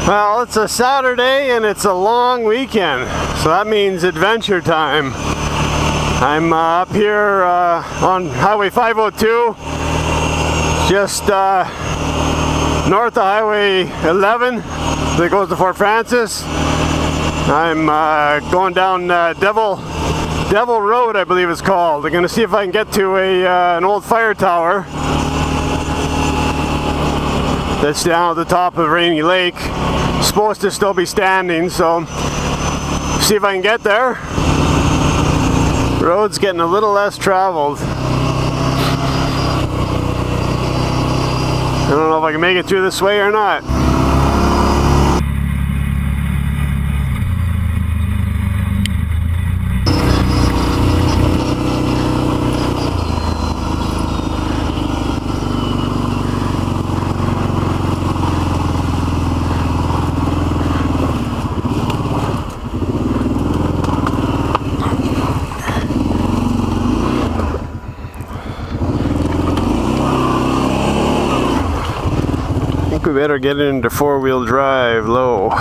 Well, it's a Saturday and it's a long weekend, so that means adventure time. I'm up here on Highway 502, just north of Highway 11 that goes to Fort Francis. I'm going down Devil Road, I believe it's called. I'm going to see if I can get to an old fire tower that's down at the top of Rainy Lake. Supposed to still be standing, so see if I can get there. Road's getting a little less traveled. I don't know if I can make it through this way or not. We better get into four-wheel drive low.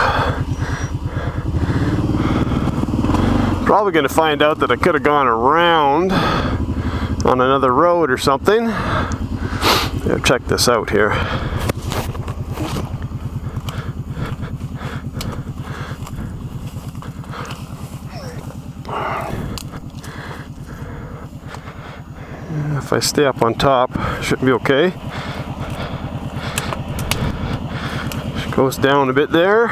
Probably going to find out that I could have gone around on another road or something. Yeah, check this out here. If I stay up on top, should be okay. Goes down a bit there.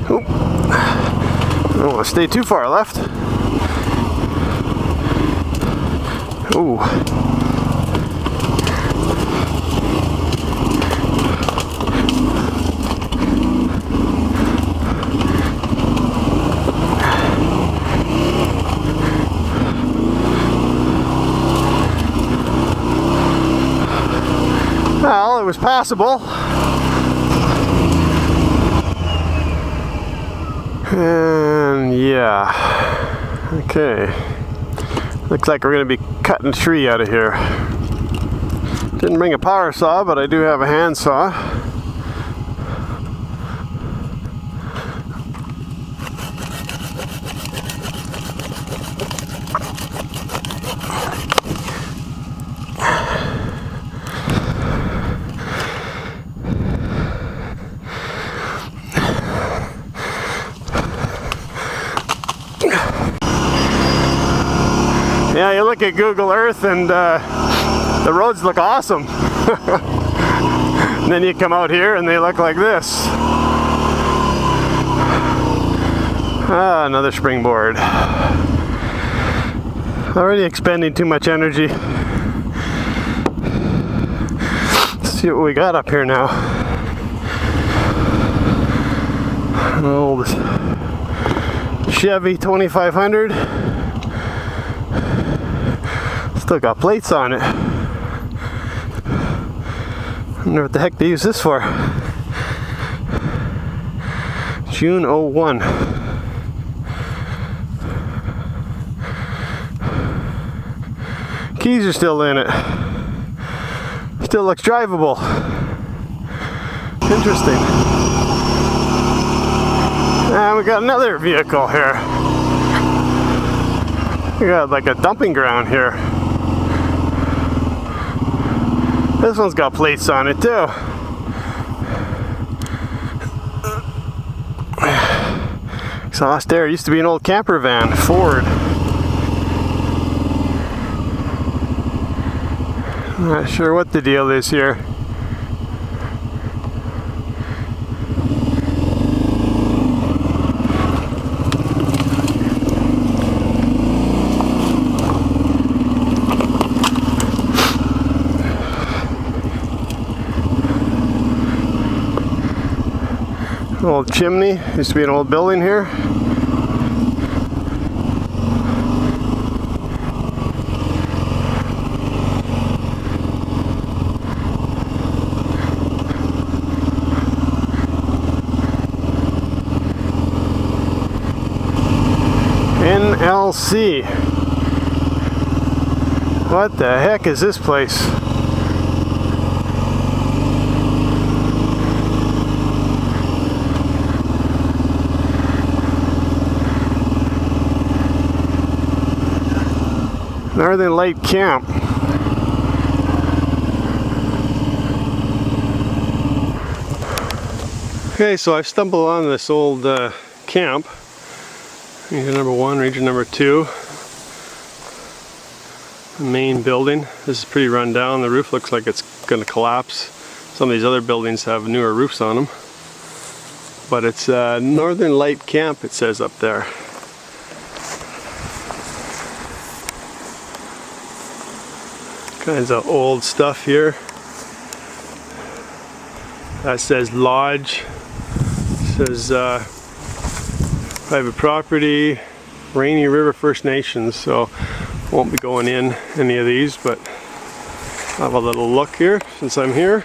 Oh. I don't want to stay too far left. Ooh. Well, it was passable. And yeah. Okay. Looks like we're going to be cutting a tree out of here. Didn't bring a power saw, but I do have a hand saw. Yeah, you look at Google Earth and the roads look awesome. And then you come out here and they look like this. Ah, another springboard. Already expending too much energy. Let's see what we got up here now. An old Chevy 2500. Still got plates on it. I wonder what the heck they use this for. June 01. Keys are still in it. Still looks drivable. Interesting. And we got another vehicle here. We got like a dumping ground here. This one's got plates on it too. Exhaust there. It used to be an old camper van, Ford. I'm not sure what the deal is here. Old chimney. Used to be an old building here. NLC. What the heck is this place? Northern Light Camp. Okay, so I've stumbled on this old camp. Region number 1, region number 2. The main building. This is pretty run down. The roof looks like it's going to collapse. Some of these other buildings have newer roofs on them. But it's Northern Light Camp, it says up there. Kinds of old stuff here. That says lodge. It says private property, Rainy River First Nations. So won't be going in any of these, but I'll have a little look here since I'm here.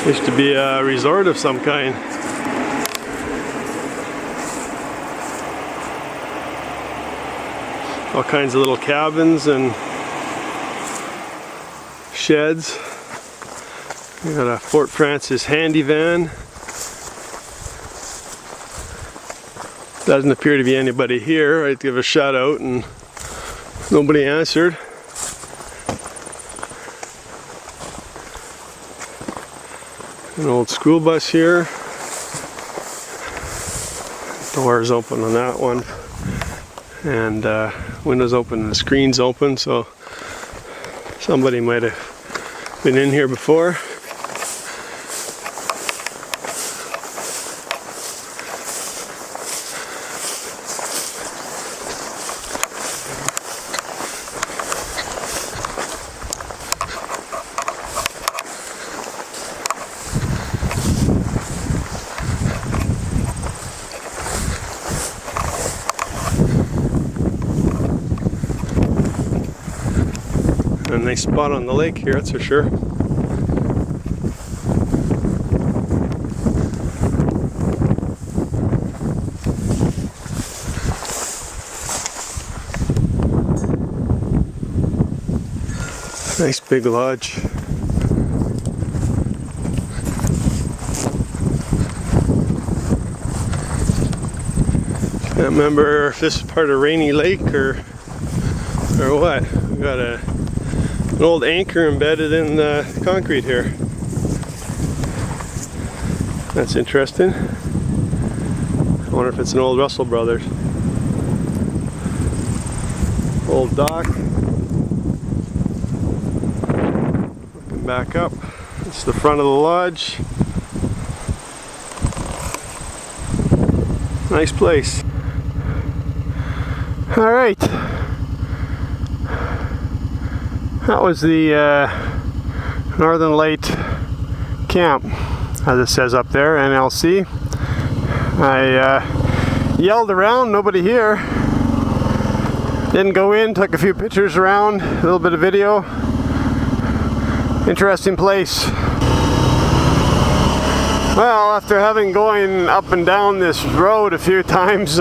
Used to be a resort of some kind. All kinds of little cabins and sheds. We got a Fort Francis handy van. Doesn't appear to be anybody here. I'd give a shout out and nobody answered. An old school bus here. Doors open on that one. And windows open and the screen's open, so somebody might have been in here before. A nice spot on the lake here, that's for sure. Nice big lodge. Can't remember if this is part of Rainy Lake or what. We got an old anchor embedded in the concrete here. That's interesting. I wonder if it's an old Russell Brothers. Old dock. Looking back up. It's the front of the lodge. Nice place. Alright. That was the Northern Light Camp, as it says up there, NLC. I yelled around, nobody here. Didn't go in, took a few pictures around, a little bit of video. Interesting place. Well, after having going up and down this road a few times,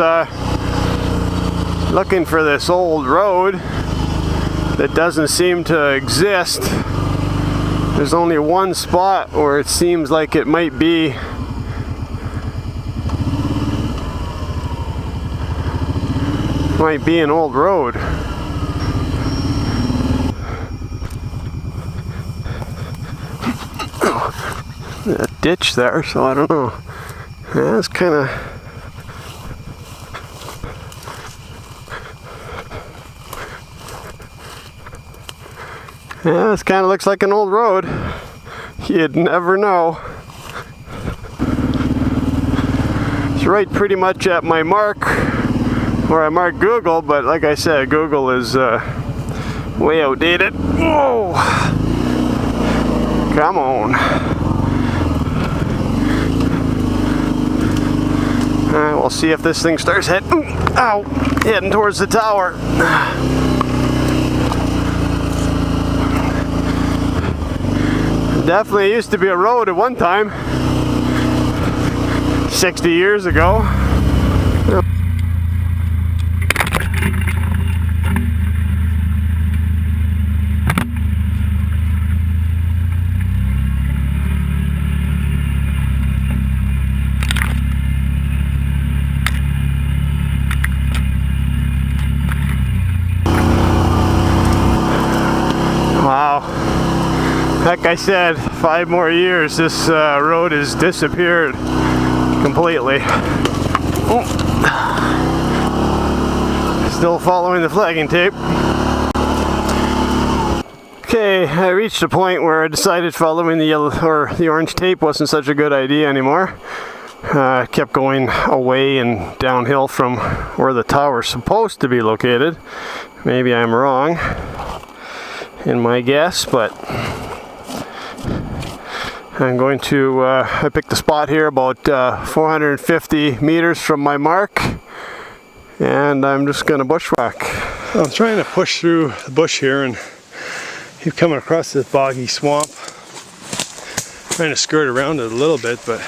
looking for this old road that doesn't seem to exist. There's only one spot where it seems like it might be. Might be an old road. A ditch there, so I don't know. Yeah, it's kind of. Yeah, this kind of looks like an old road. You'd never know. It's right pretty much at my mark where I marked Google, but like I said, Google is way outdated. Whoa! Come on. Alright, we'll see if this thing starts heading towards the tower. Definitely used to be a road at one time. 60 years ago. Wow. Like I said, 5 more years, this road has disappeared completely. Oh. Still following the flagging tape. Okay, I reached a point where I decided following the yellow or the orange tape wasn't such a good idea anymore. I kept going away and downhill from where the tower's supposed to be located. Maybe I'm wrong in my guess, but I'm going to, I picked a spot here about 450 meters from my mark, and I'm just going to bushwhack. I'm trying to push through the bush here and keep coming across this boggy swamp. Trying to skirt around it a little bit, but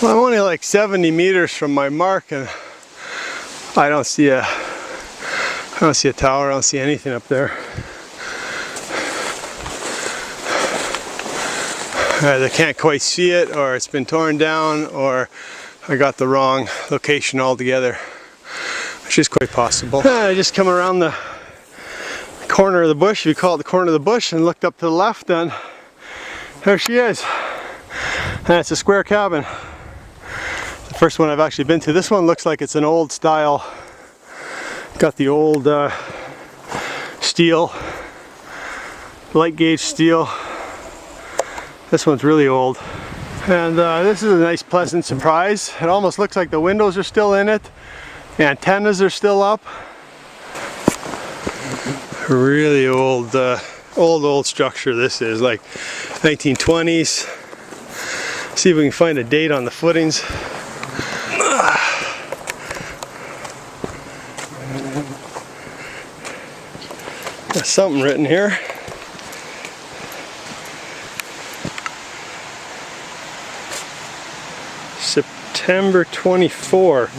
well, I'm only like 70 meters from my mark, and I don't see a tower, I don't see anything up there. Either can't quite see it, or it's been torn down, or I got the wrong location altogether, which is quite possible. I just come around the corner of the bush, if you call it the corner of the bush, and looked up to the left, and there she is. And it's a square cabin. The first one I've actually been to. This one looks like it's an old style. Got the old steel, light gauge steel. This one's really old, and this is a nice pleasant surprise. It almost looks like the windows are still in it, the antennas are still up. Really old, old structure this is, like 1920s. See if we can find a date on the footings. Got something written here. September 24.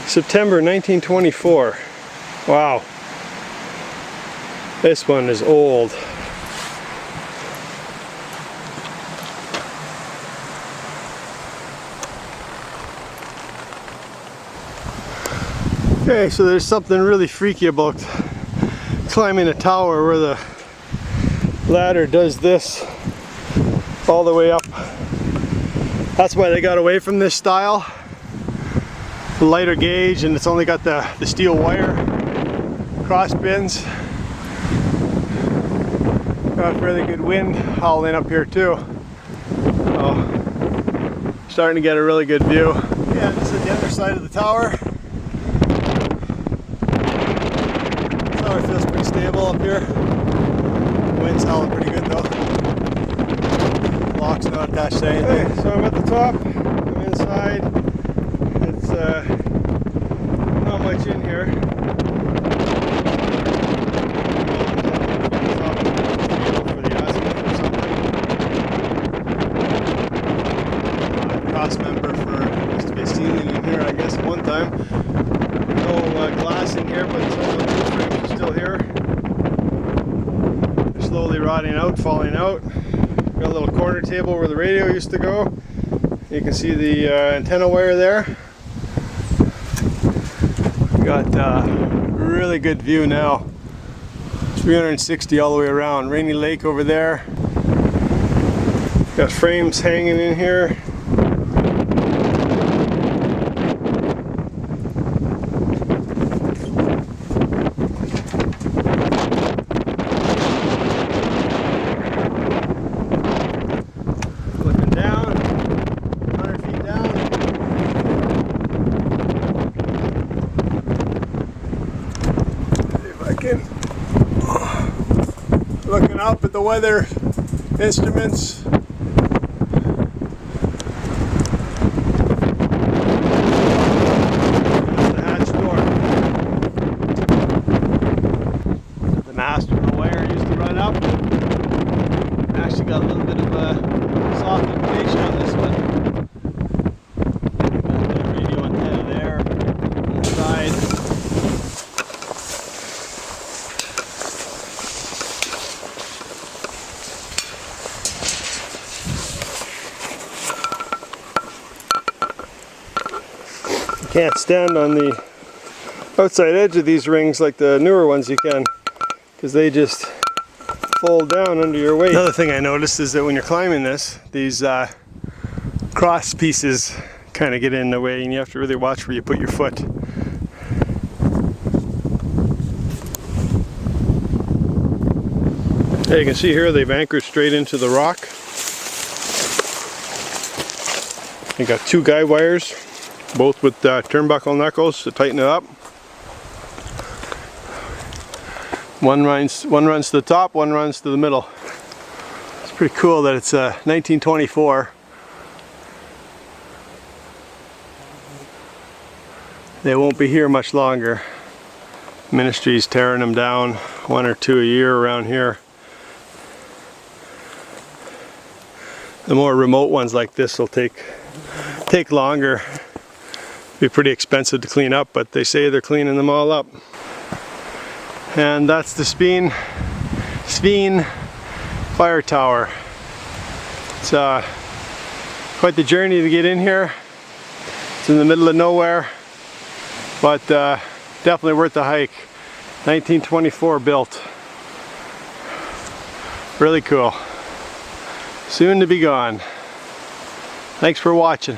September 1924. Wow. This one is old. Okay, so there's something really freaky about climbing a tower where the ladder does this all the way up. That's why they got away from this style. The lighter gauge, and it's only got the steel wire cross bins. Got a fairly good wind howling up here too. So, starting to get a really good view. Yeah, this is the other side of the tower. The tower feels pretty stable up here. The wind's howling pretty good though. Lock's not attached to anything. Okay, so I'm at the top, I'm inside. It's not much in here. For the azimuth or something. Cross member for, used to be a ceiling in here I guess at one time. No glass in here, but some of the roof frames are still here. They're slowly rotting out, falling out. Got a little corner table where the radio used to go. You can see the antenna wire there. Got really good view now. 360 all the way around. Rainy Lake over there. Got frames hanging in here. Looking up at the weather instruments. That's the hatch door. The mast from the wire used to run up. Actually got a little bit of a soft inclination on this one. can't stand on the outside edge of these rings like the newer ones you can, because they just fold down under your weight. Another thing I noticed is that when you're climbing this, these cross pieces kind of get in the way, and you have to really watch where you put your foot. Hey, you can see here they've anchored straight into the rock. They got two guide wires, both with turnbuckle knuckles to tighten it up. One runs to the top, one runs to the middle. It's pretty cool that it's 1924. They won't be here much longer. Ministry's tearing them down, 1 or 2 a year around here. The more remote ones like this will take longer. Be pretty expensive to clean up, but they say they're cleaning them all up. And that's the Sphene fire tower. It's quite the journey to get in here. It's in the middle of nowhere, but definitely worth the hike. 1924 built. Really cool. Soon to be gone. Thanks for watching.